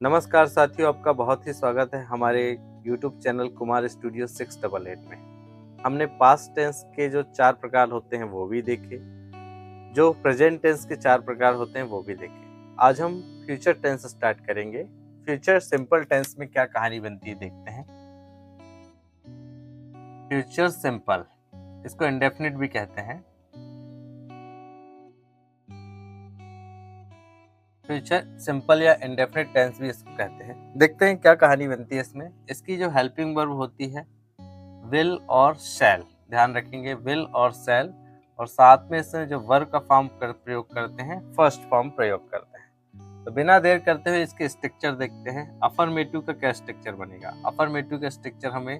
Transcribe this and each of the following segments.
नमस्कार साथियों, आपका बहुत ही स्वागत है हमारे YouTube चैनल कुमार स्टूडियो 688 में। हमने पास्ट टेंस के जो 4 प्रकार होते हैं वो भी देखे, जो प्रेजेंट टेंस के 4 प्रकार होते हैं वो भी देखे। आज हम फ्यूचर टेंस स्टार्ट करेंगे। फ्यूचर सिंपल टेंस में क्या कहानी बनती है देखते हैं। फ्यूचर सिंपल, इसको इंडेफिनिट भी कहते हैं। फ्यूचर सिंपल या इंडेफिनिट टेंस भी इसको कहते हैं। देखते हैं क्या कहानी बनती है इसमें। इसकी जो हेल्पिंग वर्ब होती है विल और शैल, ध्यान रखेंगे विल और शैल, और साथ में इसमें जो वर्ब का फॉर्म प्रयोग करते हैं फर्स्ट फॉर्म प्रयोग करते हैं। तो बिना देर करते हुए इसके स्ट्रक्चर देखते हैं। अफर्मेटिव का क्या स्ट्रक्चर बनेगा। अफर्मेटिव का स्ट्रक्चर हमें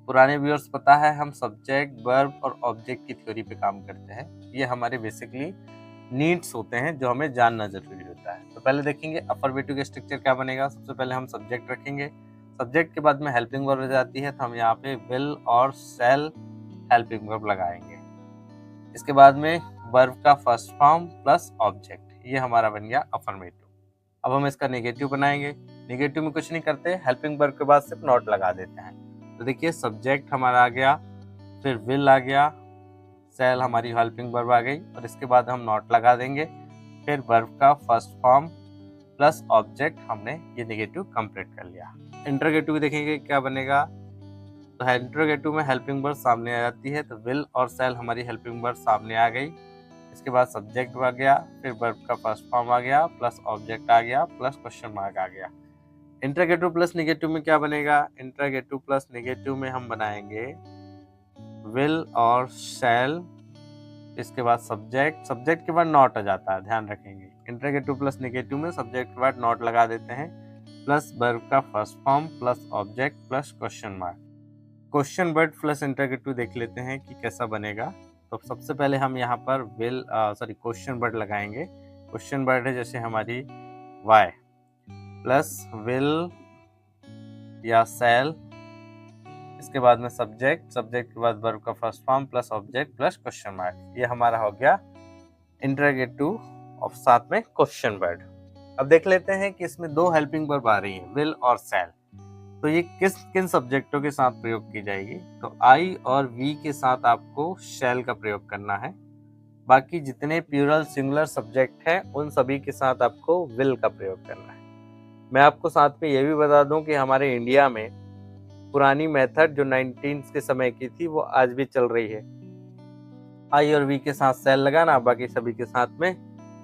पुराने व्यूअर्स पता है, हम सब्जेक्ट वर्ब और ऑब्जेक्ट की थ्योरी पे काम करते हैं। ये हमारे बेसिकली नीड्स होते हैं जो हमें जानना जरूरी होता है। तो पहले देखेंगे अफर्मेटिव का स्ट्रक्चर क्या बनेगा। सबसे पहले हम सब्जेक्ट रखेंगे, सब्जेक्ट के बाद में हेल्पिंग वर्ब जाती है, तो हम यहाँ पे विल और शैल हेल्पिंग वर्ब लगाएंगे। इसके बाद में वर्ब का फर्स्ट फॉर्म प्लस ऑब्जेक्ट, ये हमारा बन गया अफर्मेटिव। अब हम इसका नेगेटिव बनाएंगे। नेगेटिव में कुछ नहीं करते, हेल्पिंग वर्ब के बाद सिर्फ नॉट लगा देते हैं। तो देखिए सब्जेक्ट हमारा आ गया, फिर विल आ गया, शैल हमारी हेल्पिंग वर्ब आ गई, और इसके बाद हम नॉट लगा देंगे। फिर वर्ब का फर्स्ट फॉर्म प्लस ऑब्जेक्ट, हमने ये नेगेटिव कंप्लीट कर लिया। इंटरोगेटिव देखेंगे क्या बनेगा। तो इंटरोगेटिव में हेल्पिंग वर्ब सामने आ जाती है, तो विल और शैल हमारी हेल्पिंग वर्ब सामने आ गई। इसके बाद सब्जेक्ट आ गया, फिर वर्ब का फर्स्ट फॉर्म आ गया, प्लस ऑब्जेक्ट आ गया, प्लस क्वेश्चन मार्क आ गया। इंटरोगेटिव प्लस नेगेटिव में क्या बनेगा। इंटरोगेटिव प्लस नेगेटिव में हम बनाएंगे विल और शैल, इसके बाद सब्जेक्ट, सब्जेक्ट के बाद नॉट आ जाता है, ध्यान रखेंगे। इंटरोगेटिव प्लस नेगेटिव में सब्जेक्ट के बाद नॉट लगा देते हैं, प्लस वर्ब का first form plus object plus question mark. Question word plus interrogative देख लेते हैं कि कैसा बनेगा। तो सबसे पहले हम यहाँ पर क्वेश्चन वर्ड लगाएंगे। क्वेश्चन वर्ड है जैसे हमारी वाई प्लस विल या शैल, इसके बाद में सब्जेक्ट, सब्जेक्ट के बाद वर्ब का first form plus object plus question mark, ये हमारा हो गया इंटरोगेटिव और साथ में क्वेश्चन वर्ड। अब देख लेते हैं कि इसमें 2 हेल्पिंग वर्ब आ रही हैं, विल और शैल। तो ये किन सब्जेक्टों के साथ प्रयोग की जाएगी। तो आई और वी के साथ आपको शैल का प्रयोग करना है। बाकी जितने प्लूरल सिंगुलर सब्जेक्ट हैं उन सभी के साथ आपको विल का प्रयोग करना है। मैं आपको साथ में ये भी बता दूं कि हमारे इंडिया में पुरानी मेथड जो 19 के समय की थी वो आज भी चल रही है। आई और वी के साथ शैल लगाना, बाकी सभी के साथ में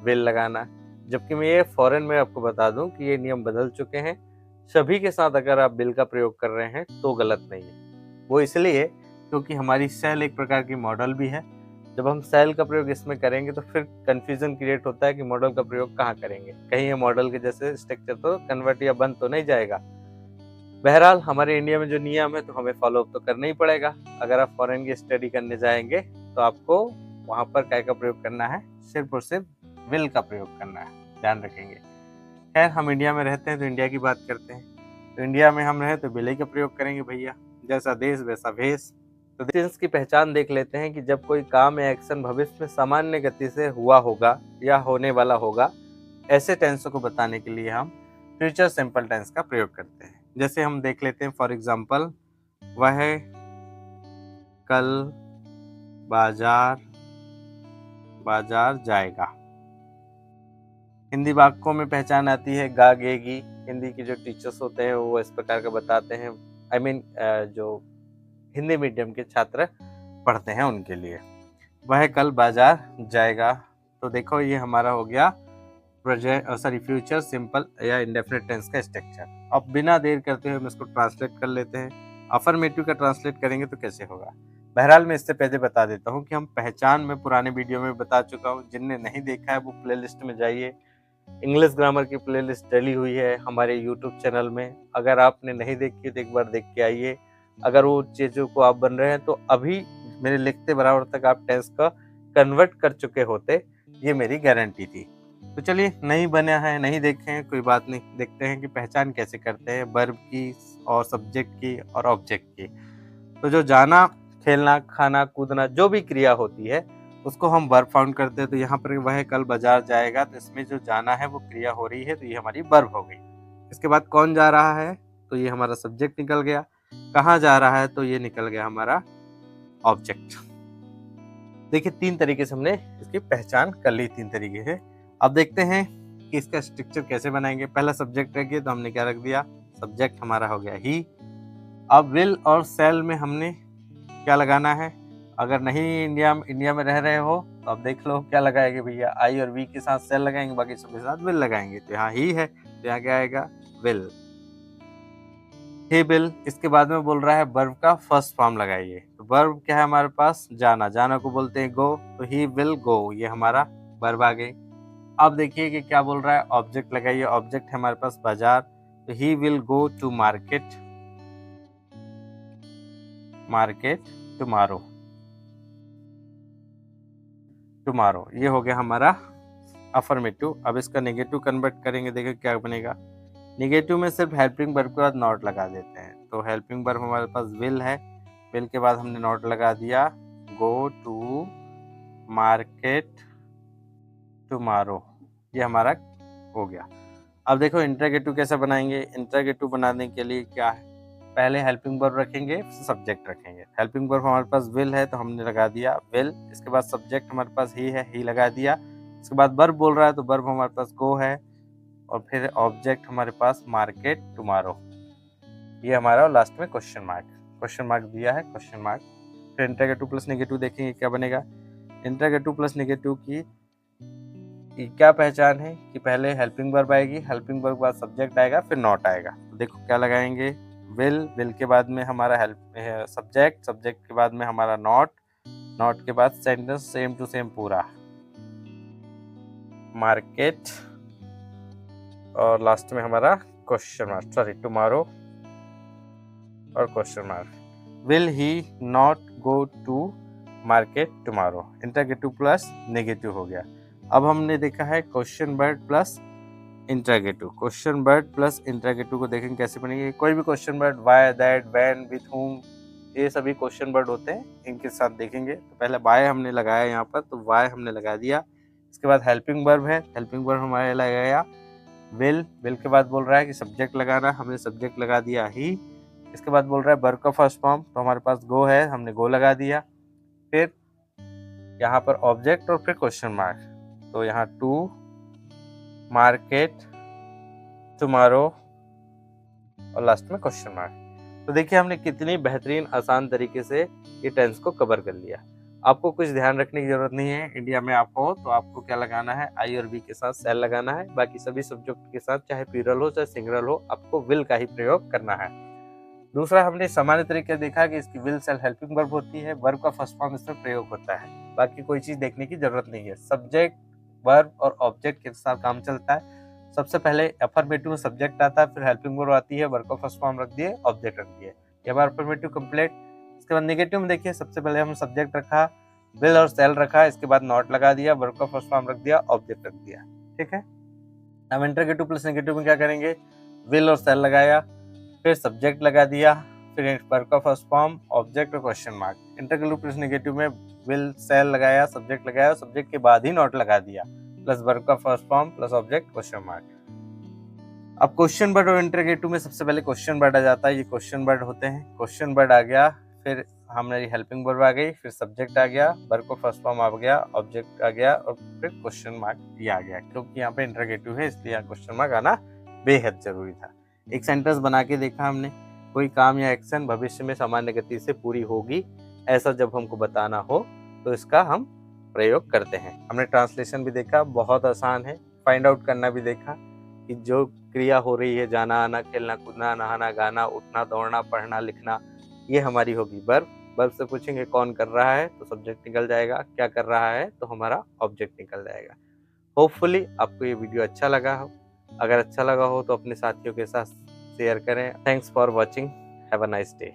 विल लगाना। जबकि मैं ये फॉरेन में आपको बता दूं कि ये नियम बदल चुके हैं। सभी के साथ अगर आप विल का प्रयोग कर रहे हैं तो गलत नहीं है। वो इसलिए क्योंकि हमारी शैल एक प्रकार की मॉडल भी है। जब हम शैल का प्रयोग इसमें करेंगे तो फिर कंफ्यूजन क्रिएट होता है कि मॉडल का प्रयोग कहाँ करेंगे, कहीं ये मॉडल के जैसे स्ट्रक्चर तो कन्वर्ट या बंद तो नहीं जाएगा। बहरहाल हमारे इंडिया में जो नियम है तो हमें फॉलो अप तो करना ही पड़ेगा। अगर आप फॉरेन की स्टडी करने जाएंगे तो आपको वहाँ पर क्या का प्रयोग करना है, सिर्फ और सिर्फ विल का प्रयोग करना है, ध्यान रखेंगे। खैर हम इंडिया में रहते हैं तो इंडिया की बात करते हैं। तो इंडिया में हम रहे तो विल का प्रयोग करेंगे भैया, जैसा देश वैसा भेष। तो टेंस की पहचान देख लेते हैं कि जब कोई काम या एक्शन भविष्य में सामान्य गति से हुआ होगा या होने वाला होगा, ऐसे टेंसों को बताने के लिए हम फ्यूचर सिंपल टेंस का प्रयोग करते हैं। जैसे हम देख लेते हैं फॉर एग्जाम्पल, वह कल बाजार जाएगा। हिंदी वाक्यों में पहचान आती है गा गेगी। हिंदी के जो टीचर्स होते हैं वो इस प्रकार का बताते हैं। जो हिंदी मीडियम के छात्र पढ़ते हैं उनके लिए वह कल बाजार जाएगा। तो देखो ये हमारा हो गया फ्यूचर सिंपल या इंडेफिनिट टेंस का स्ट्रक्चर। अब बिना देर करते हुए हम इसको ट्रांसलेट कर लेते हैं। अफर्मेटिव का ट्रांसलेट करेंगे तो कैसे होगा। बहरहाल मैं इससे पहले बता देता हूँ कि हम पहचान में पुराने वीडियो में बता चुका हूँ। जिनने नहीं देखा है वो प्लेलिस्ट में जाइए, इंग्लिश ग्रामर की प्लेलिस्ट डली हुई है हमारे यूट्यूब चैनल में। अगर आपने नहीं देखी तो एक बार देख के आइए। अगर वो चीज़ों को आप बन रहे हैं तो अभी मेरे लिखते बराबर तक आप टेंस का कन्वर्ट कर चुके होते, ये मेरी गारंटी थी। तो चलिए, नहीं बना है, नहीं देखे हैं, कोई बात नहीं। देखते हैं कि पहचान कैसे करते हैं वर्ब की और सब्जेक्ट की और ऑब्जेक्ट की। तो जो जाना, खेलना, खाना, कूदना, जो भी क्रिया होती है उसको हम वर्ब फाउंड करते हैं। तो यहाँ पर वह कल बाजार जाएगा, तो इसमें जो जाना है वो क्रिया हो रही है, तो ये हमारी वर्ब हो गई। इसके बाद कौन जा रहा है, तो ये हमारा सब्जेक्ट निकल गया। कहाँ जा रहा है, तो ये निकल गया हमारा ऑब्जेक्ट। देखिए 3 तरीके से हमने इसकी पहचान कर ली, 3 तरीके से। अब देखते हैं कि इसका स्ट्रक्चर कैसे बनाएंगे। पहला सब्जेक्ट रखिए, तो हमने क्या रख दिया, सब्जेक्ट हमारा हो गया ही। अब विल और शैल में हमने क्या लगाना है, अगर नहीं इंडिया में रह रहे हो तो अब देख लो क्या लगाएंगे भैया, आई और वी के साथ शैल लगाएंगे, बाकी सबके साथ विल लगाएंगे। तो यहाँ ही है, तो यहाँ क्या आएगा, विल। ही विल, इसके बाद में बोल रहा है वर्ब का फर्स्ट फॉर्म लगाइए। तो वर्ब क्या है हमारे पास, जाना, जाना को बोलते हैं गो, तो ही विल गो, ये हमारा वर्ब आ गई। अब देखिए कि क्या बोल रहा है, ऑब्जेक्ट लगाइए। ऑब्जेक्ट है हमारे पास बाजार, तो he will go to market, market tomorrow, tomorrow, ये हो गया हमारा अफर्मेटिव। अब इसका नेगेटिव कन्वर्ट करेंगे, देखिए क्या बनेगा। नेगेटिव में सिर्फ हेल्पिंग वर्ब के बाद नॉट लगा देते हैं। तो हेल्पिंग वर्ब हमारे पास विल है, विल के बाद हमने नॉट लगा दिया, गो टू मार्केट टुमारो, ये हमारा हो गया। अब देखो इंटरगेटिव कैसे बनाएंगे। इंटरगेटिव बनाने के लिए क्या है, पहले हेल्पिंग वर्ब रखेंगे, फिर सब्जेक्ट रखेंगे। हेल्पिंग वर्ब हमारे पास विल है, तो हमने लगा दिया विल। इसके बाद सब्जेक्ट हमारे पास ही है, ही लगा दिया। इसके बाद वर्ब बोल रहा है, तो वर्ब हमारे पास गो है, और फिर ऑब्जेक्ट हमारे पास मार्केट टुमारो, ये हमारा लास्ट में क्वेश्चन मार्क दिया है, क्वेश्चन मार्क। फिर इंटरगेटिव प्लस नेगेटिव देखेंगे क्या बनेगा। इंटरगेटिव प्लस नेगेटिव की क्या पहचान है कि पहले हेल्पिंग वर्ब आएगी, हेल्पिंग वर्ब के बाद सब्जेक्ट आएगा, फिर नॉट आएगा। तो देखो क्या लगाएंगे, विल, विल के बाद में हमारा सब्जेक्ट, सब्जेक्ट के बाद में हमारा नॉट, नॉट के बाद सेंटेंस सेम टू सेम पूरा, मार्केट, और लास्ट में हमारा क्वेश्चन मार्क, सॉरी टुमारो और question mark. Will he not go to market tomorrow, interrogative plus negative हो गया। अब हमने देखा है question word plus interrogative. Question word plus interrogative को देखेंगे कैसे बनेंगे। कोई भी question word, why, that, when, with whom, ये सभी क्वेश्चन वर्ड होते हैं, इनके साथ देखेंगे। तो पहले वाई हमने लगाया यहाँ पर, तो वाई हमने लगा दिया। इसके बाद हेल्पिंग वर्ब है, हेल्पिंग वर्ब हमारे लगाया विल, विल के बाद बोल रहा है कि सब्जेक्ट लगाना, हमने सब्जेक्ट लगा दिया ही। इसके बाद बोल रहा है वर्ब का फर्स्ट फॉर्म, तो हमारे पास गो है, हमने गो लगा दिया। फिर यहाँ पर ऑब्जेक्ट और फिर क्वेश्चन मार्क, तो यहाँ टू मार्केट टुमारो और लास्ट में क्वेश्चन मार्क। तो देखिए हमने कितनी बेहतरीन आसान तरीके से ये टेंस को कवर कर लिया। आपको कुछ ध्यान रखने की जरूरत नहीं है। इंडिया में आप हो तो आपको क्या लगाना है, आई और वी के साथ सेल लगाना है। बाकी सभी सब्जेक्ट के साथ चाहे प्लूरल हो चाहे सिंगुलर हो, आपको विल का ही प्रयोग करना है। दूसरा, हमने सामान्य तरीके देखा कि इसकी विल सेल हेल्पिंग वर्ब होती है, वर्ब का फर्स्ट फॉर्म इसमें प्रयोग होता है। बाकी कोई चीज देखने की जरूरत नहीं है। सब्जेक्ट, वर्ब और ऑब्जेक्ट के साथ काम चलता है। सबसे पहले अफर्मेटिव में सब्जेक्ट आता है, फिर हेल्पिंग वर्ब आती है, वर्ब का फर्स्ट फॉर्म रख दिए, ऑब्जेक्ट रख दिए, ये हमारा अफर्मेटिव कंप्लीट। इसके बाद नेगेटिव में देखिए, सबसे पहले हम सब्जेक्ट रखा, विल और सेल रखा, इसके बाद नॉट लगा दिया, वर्ब का फर्स्ट फॉर्म रख दिया, ऑब्जेक्ट रख दिया। ठीक है। अब इंटरगेटिव प्लस नेगेटिव में क्या करेंगे, विल और सेल लगाया, फिर सब्जेक्ट लगा दिया, फिर वर्ब का फर्स्ट फॉर्म, ऑब्जेक्ट और question mark. Interrogative plus negative में विल सेल लगाया, सब्जेक्ट लगाया, सब्जेक्ट के बाद ही नॉट लगा दिया, प्लस वर्ब का first form plus object question mark. अब क्वेश्चन वर्ड और इंटरगेटिव में सबसे पहले क्वेश्चन वर्ड आ जाता है, ये क्वेश्चन वर्ड होते हैं। क्वेश्चन वर्ड आ गया, फिर हमारी हेल्पिंग वर्ब आ गई, फिर सब्जेक्ट आ गया, वर्ब का फर्स्ट फॉर्म आ गया, ऑब्जेक्ट आ गया और फिर क्वेश्चन मार्क ये आ गया। क्योंकि यहाँ पे इंटरगेटिव है इसलिए यहाँ क्वेश्चन मार्क आना बेहद जरूरी था। एक सेंटेंस बना के देखा हमने, कोई काम या एक्शन भविष्य में सामान्य गति से पूरी होगी, ऐसा जब हमको बताना हो तो इसका हम प्रयोग करते हैं। हमने ट्रांसलेशन भी देखा, बहुत आसान है। फाइंड आउट करना भी देखा कि जो क्रिया हो रही है, जाना आना, खेलना कूदना, नहाना गाना, उठना दौड़ना, पढ़ना लिखना, ये हमारी होगी वर्ब। वर्ब से पूछेंगे कौन कर रहा है तो सब्जेक्ट निकल जाएगा, क्या कर रहा है तो हमारा ऑब्जेक्ट निकल जाएगा। होपफुली आपको ये वीडियो अच्छा लगा हो। अगर अच्छा लगा हो तो अपने साथियों के साथ शेयर करें। Thanks for watching, have a nice day.